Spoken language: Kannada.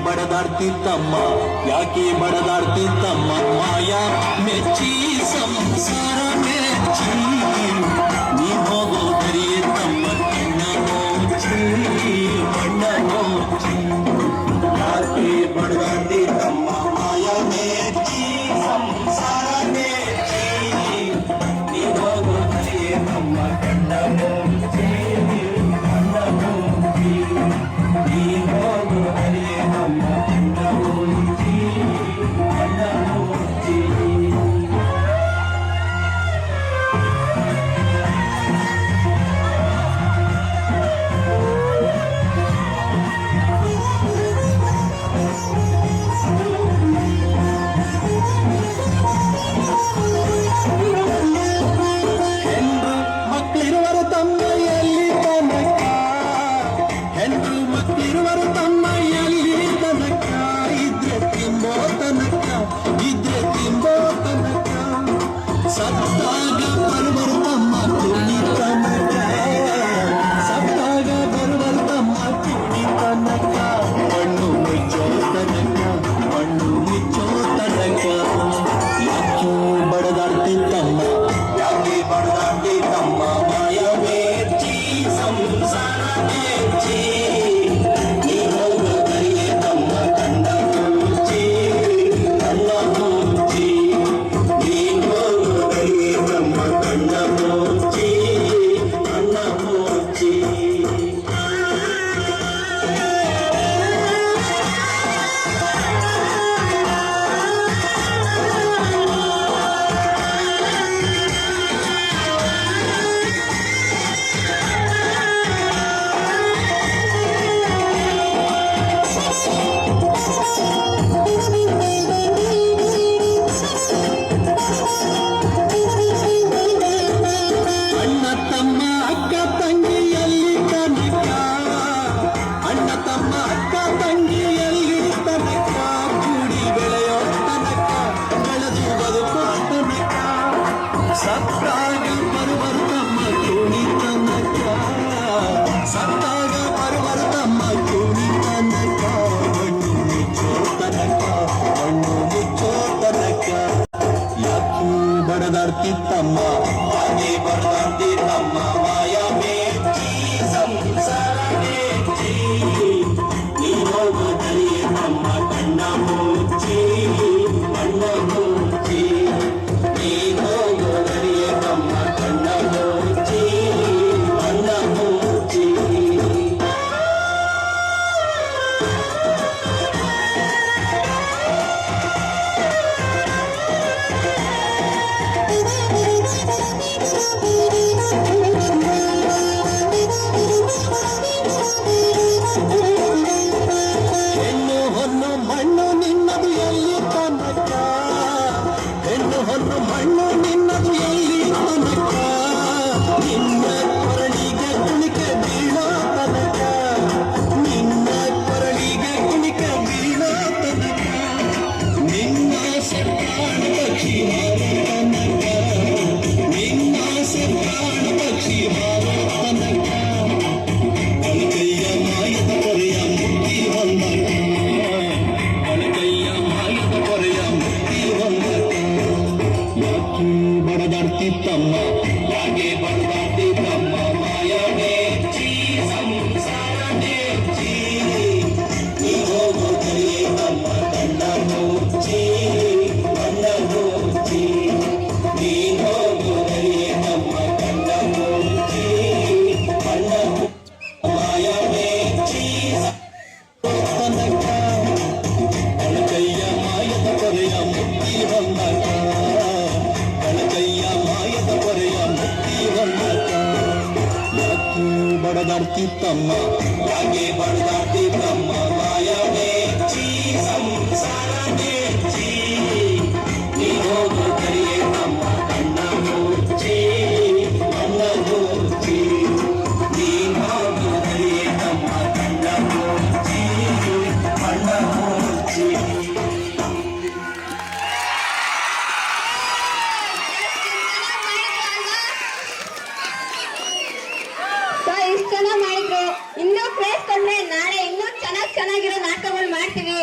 ಬಡದಾಡ್ತಿದ್ದಮ್ಮ ಯಾಕೆ ಬಡದಾಡ್ತಿದ್ದಮ್ಮ ಮಾಯ ಮೆಚ್ಚಿ ಸಂಸಾರ ಮೆಚ್ಚಿ ನೀ ಹೋಗೋ ದರಿಯೇ ತಮ್ಮ ಕಣ್ಣ ಮೋಚಿ ಮಣ್ಣ ಮೋಚಿ ಯಾಕೆ ಬಡದಾಡ್ತಿದ್ದಮ್ಮ ಮಾಯ ಮೆಚ್ಚಿ ಸಂಸಾರ ಮೆಚ್ಚಿ ನೀ ಹೋಗೋ ದರಿಯೇ ತಮ್ಮ ಕಣ್ಣ ಮೋಚಿ ಮಣ್ಣ ಮೋಚಿ ನೀ ಹೋಗೋ ದರಿಯೇ ತಮ್ಮ ಕಣ್ಣ ಮೋಚಿ ಮಣ್ಣ ಮೋಚಿ ಸತ್ತಾಗ ಬರುವರ್ತಮ್ಮ ಕುಣಿ ತನಕ ಸತ್ತಾಗ ಬರುವರ್ತಮ್ಮ ಕುಣಿ ತನಕ ಮಣ್ಣು ಮುಚ್ಚೋ ತನಕ ಮಣ್ಣು ಮುಚ್ಚೋ ತನಕ ಯಾಕೆ ಬಡದಾಡ್ತಿದ್ದಮ್ಮ ಯಾಕೆ ಬಡದಾಡ್ತಿದ್ದಮ್ಮ ಮಾಯ ಮೆಚ್ಚಿ ಸಂಸಾರ ಮೆಚ್ಚಿ ನೀ ಹೋಗೋ ದರಿಯೇ ತಮ್ಮ ಕಣ್ಣ ಮುಚ್ಚಿ ಕಣ್ಣ ಮುಚ್ಚಿ ನೀ ಹೋಗೋ ದರಿಯೇ ತಮ್ಮ ಕಣ್ಣ ಮುಚ್ಚಿ ಕಣ್ಣ ಮುಚ್ಚಿ ಅಣ್ಣ ತಮ್ಮ ಅಕ್ಕ ತಂಗಿಯಲ್ಲಿ ತನಕ ಅಣ್ಣ ತಮ್ಮ ಅಕ್ಕ ತಂಗಿಯಲ್ಲಿ ತನಕ ಕೂಡಿ ಬೆಳೆಯೋ ತನಕ ಬೆಳೆದು ಬದುಕೋ ತನಕ ಸತ್ತಾಗ ಬರುವರು ತಮ್ಮ ಕೂಡಿ ತನಕ ಸತ್ತಾಗ ಬರುವರು ತಮ್ಮ ಕೂಡಿ ತನಕ ಮಣ್ಣು ಮುಚ್ಚೋ ತನಕ ಮಣ್ಣು ಮುಚ್ಚೋ ತನಕ ಯಾಕೆ ಬಡದಾಡ್ತಿದ್ದಮ್ಮ ಯಾಕೆ ಬಡದಾಡ್ತಿದ್ದಮ್ಮ ಮಾಯ ಮೆಚ್ಚಿ ಸಂಸಾರ ಮೆಚ್ಚಿ ನೀ ಹೋಗೋ ದರಿಯೇ ತಮ್ಮ ಕಣ್ಣ ಮುಚ್ಚಿ ಮಣ್ಣ ಮುಚ್ಚಿ ನೀ ಹೋಗೋ ದರಿಯೇ ತಮ್ಮ ಕಣ್ಣ ಮುಚ್ಚಿ ಮಣ್ಣ ಮುಚ್ಚಿ ಹೆಣ್ಣು ಹೊನ್ನು ಮಣ್ಣು ನಿನ್ನದು ಎಲ್ಲಿ ತನಕ ಹೆಣ್ಣು ಹೊನ್ನು ಮಣ್ಣು ನಿನ್ನದು ಎಲ್ಲಿ ತನಕ ನಿನ್ನ ಕೊರಳಿಗೆ ಕುಣಿಕೆ ಬೀಳೋ ತನಕ ನಿನ್ನ ಕೊರಳಿಗೆ ಕುಣಿಕೆ ಬೀಳೋ ತನಕ ನಿನ್ನ ಸರ್ಕಾರ ಪಕ್ಷಿ ಹಾರೋ ತನಕ ನಿನ್ನ ಸರ್ಕಾರ ಪಕ್ಷಿ ಹಾರೋ ತನಕ ಕೈಯ ಮಾಯದ ಕೊರೆಯ ಮುಕ್ತಿ ಹೊಂದಕ ಕೈಯ ಮಾಯದ ಕೊರೆಯ ಮುಕ್ತಿ ಹೊಂದಕ ಯಾಕೆ ಬಡದಾಡ್ತಿದ್ದಮ್ಮ ಯಾಕೆ ಬಡದಾಡ್ತಿದ್ದಮ್ಮ ಮಾಯ ಮೆಚ್ಚಿ ಸಂಸಾರ ಮೆಚ್ಚಿ ನೀ ಹೋಗೋ ದರಿಯೇ ತಮ್ಮ ಕಣ್ಣ ಮುಚ್ಚಿ ಕಣ್ಣ ಮುಚ್ಚಿ ನೀ ಹೋಗೋ ದರಿಯೇ ತಮ್ಮ ಕಣ್ಣ ಮುಚ್ಚಿ ಕಣ್ಣ ಮಾಯ ಮೆಚ್ಚಿ ತನಕ ಕೈಯ ಮಾಯದ ಕೊರೆಯ ಮುಕ್ತಿ ಹೊಂದಕ ಕೈಯ ಮಾಯದ ಕೊರೆಯ ಮುಕ್ತಿ ಹೊಂದಕ ಯಾಕೆ ಬಡದಾಡ್ತಿದ್ದಮ್ಮ ಯಾಕೆ ಬಡದಾಡ್ತಿದ್ದಮ್ಮ ಮಾಯ ಮೆಚ್ಚಿ ಸಂಸಾರ ಮೆಚ್ಚಿ ನೀ ಹೋಗೋ ದರಿಯೇ ತಮ್ಮ ಕಣ್ಣ ಮುಚ್ಚಿ ಕಣ್ಣ ಮುಚ್ಚಿ ನೀ ಹೋಗೋ ದರಿಯೇ ತಮ್ಮ ಕಣ್ಣ ಮುಚ್ಚಿ ಕಣ್ಣ ಮುಚ್ಚಿ ಇಷ್ಟೆಲ್ಲ ಮಾಡಿದ್ರು ಇನ್ನೂ ಪ್ಲೇಸ್ ಕೊಟ್ರೆ ನಾಳೆ ಇನ್ನೂ ಚೆನ್ನಾಗಿರೋ ನಾಟಕಗಳು ಮಾಡ್ತೀವಿ